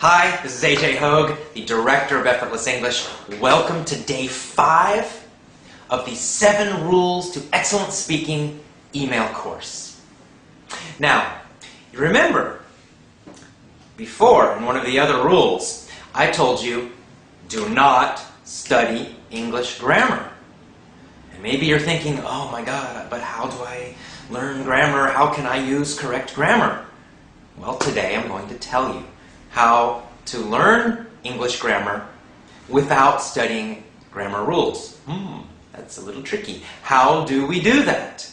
Hi, this is AJ Hogue, the Director of Effortless English. Welcome to day 5 of the 7 Rules to Excellent Speaking email course. Now, you remember, before, in one of the other rules, I told you, do not study English grammar. And maybe you're thinking, oh my God, but how do I learn grammar? How can I use correct grammar? Well, today I'm going to tell you how to learn English grammar without studying grammar rules. That's a little tricky. How do we do that?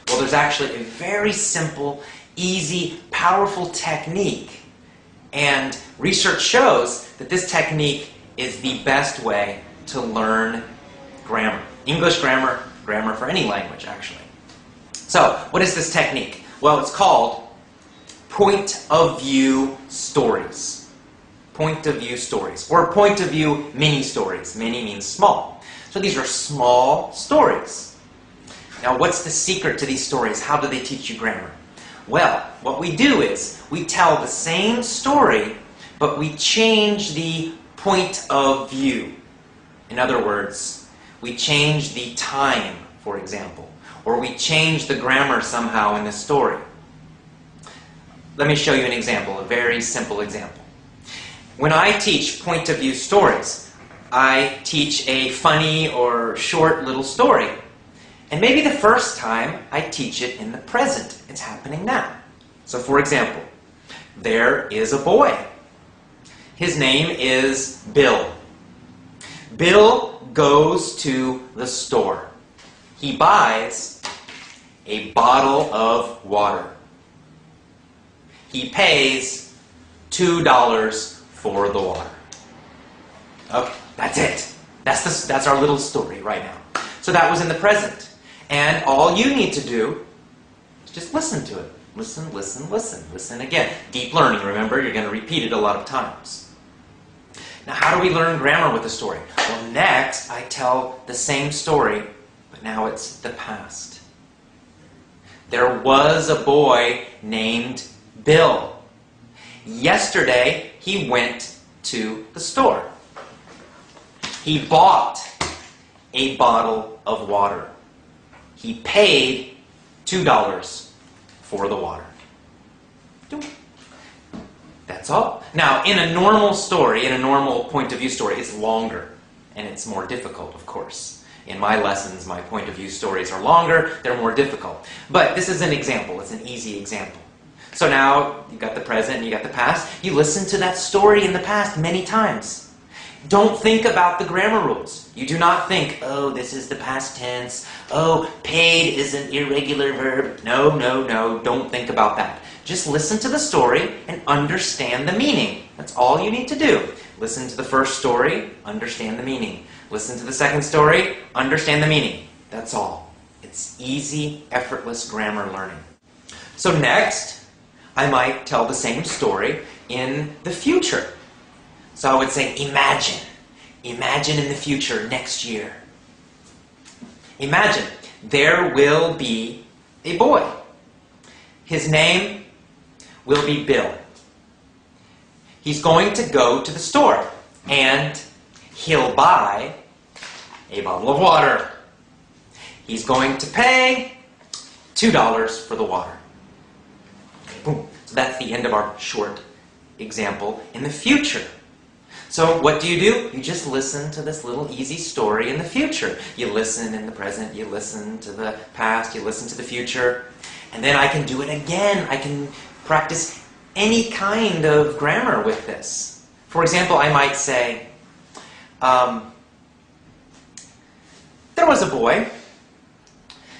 Well, there's actually a very simple, easy, powerful technique. And research shows that this technique is the best way to learn grammar. English grammar, grammar for any language, actually. So, what is this technique? Well, it's called point of view stories. Point of view stories, or point of view mini stories. Mini means small. So these are small stories. Now, what's the secret to these stories? How do they teach you grammar? Well, what we do is we tell the same story, but we change the point of view. In other words, we change the time, for example, or we change the grammar somehow in the story. Let me show you an example, a very simple example. When I teach point of view stories, I teach a funny or short little story. And maybe the first time I teach it in the present. It's happening now. So for example, there is a boy. His name is Bill. Bill goes to the store. He buys a bottle of water. He pays $2 for the water. Okay, that's it. That's our little story right now. So that was in the present. And all you need to do is just listen to it. Listen, listen, listen. Listen again. Deep learning, remember? You're going to repeat it a lot of times. Now, how do we learn grammar with a story? Well, next, I tell the same story, but now it's the past. There was a boy named Bill. Yesterday, he went to the store. He bought a bottle of water. He paid $2 for the water. That's all. Now, in a normal story, in a normal point of view story, it's longer and it's more difficult, of course. In my lessons, my point of view stories are longer, they're more difficult. But this is an example, it's an easy example. So now, you've got the present and you got the past. You listen to that story in the past many times. Don't think about the grammar rules. You do not think, oh, this is the past tense. Oh, paid is an irregular verb. No, no, no, don't think about that. Just listen to the story and understand the meaning. That's all you need to do. Listen to the first story, understand the meaning. Listen to the second story, understand the meaning. That's all. It's easy, effortless grammar learning. So next, I might tell the same story in the future. So I would say, imagine. Imagine in the future, next year. Imagine, there will be a boy. His name will be Bill. He's going to go to the store and he'll buy a bottle of water. He's going to pay $2 for the water. Boom. So that's the end of our short example in the future. So what do? You just listen to this little easy story in the future. You listen in the present, you listen to the past, you listen to the future, and then I can do it again. I can practice any kind of grammar with this. For example, I might say, there was a boy.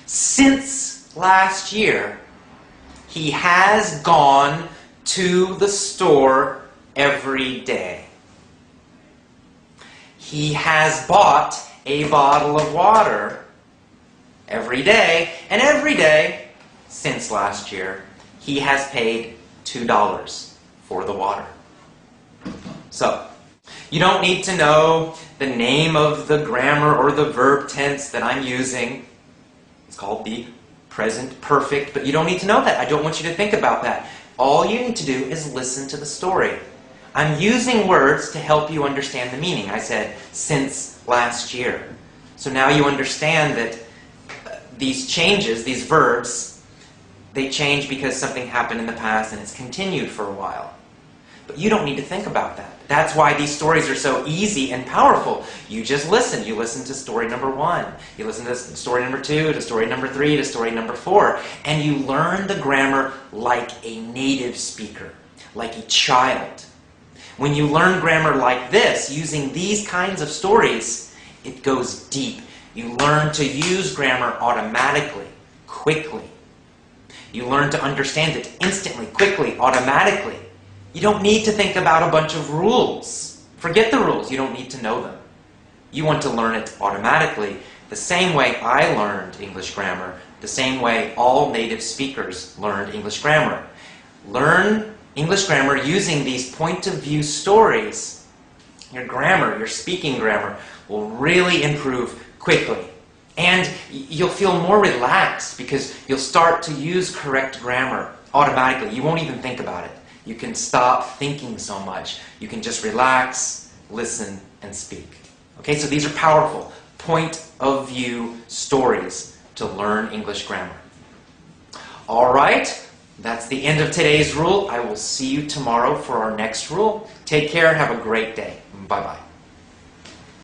Since last year, he has gone to the store every day. He has bought a bottle of water every day, and every day since last year, he has paid $2 for the water. So, you don't need to know the name of the grammar or the verb tense that I'm using. It's called the present perfect, but you don't need to know that. I don't want you to think about that. All you need to do is listen to the story. I'm using words to help you understand the meaning. I said, since last year. So now you understand that these changes, these verbs, they change because something happened in the past and it's continued for a while. But you don't need to think about that. That's why these stories are so easy and powerful. You just listen. You listen to story number 1. You listen to story number 2, to story number 3, to story number 4. And you learn the grammar like a native speaker, like a child. When you learn grammar like this, using these kinds of stories, it goes deep. You learn to use grammar automatically, quickly. You learn to understand it instantly, quickly, automatically. You don't need to think about a bunch of rules. Forget the rules. You don't need to know them. You want to learn it automatically, the same way I learned English grammar, the same way all native speakers learned English grammar. Learn English grammar using these point-of-view stories. Your grammar, your speaking grammar, will really improve quickly. And you'll feel more relaxed because you'll start to use correct grammar automatically. You won't even think about it. You can stop thinking so much. You can just relax, listen, and speak. Okay, so these are powerful point-of-view stories to learn English grammar. All right, that's the end of today's rule. I will see you tomorrow for our next rule. Take care and have a great day. Bye-bye.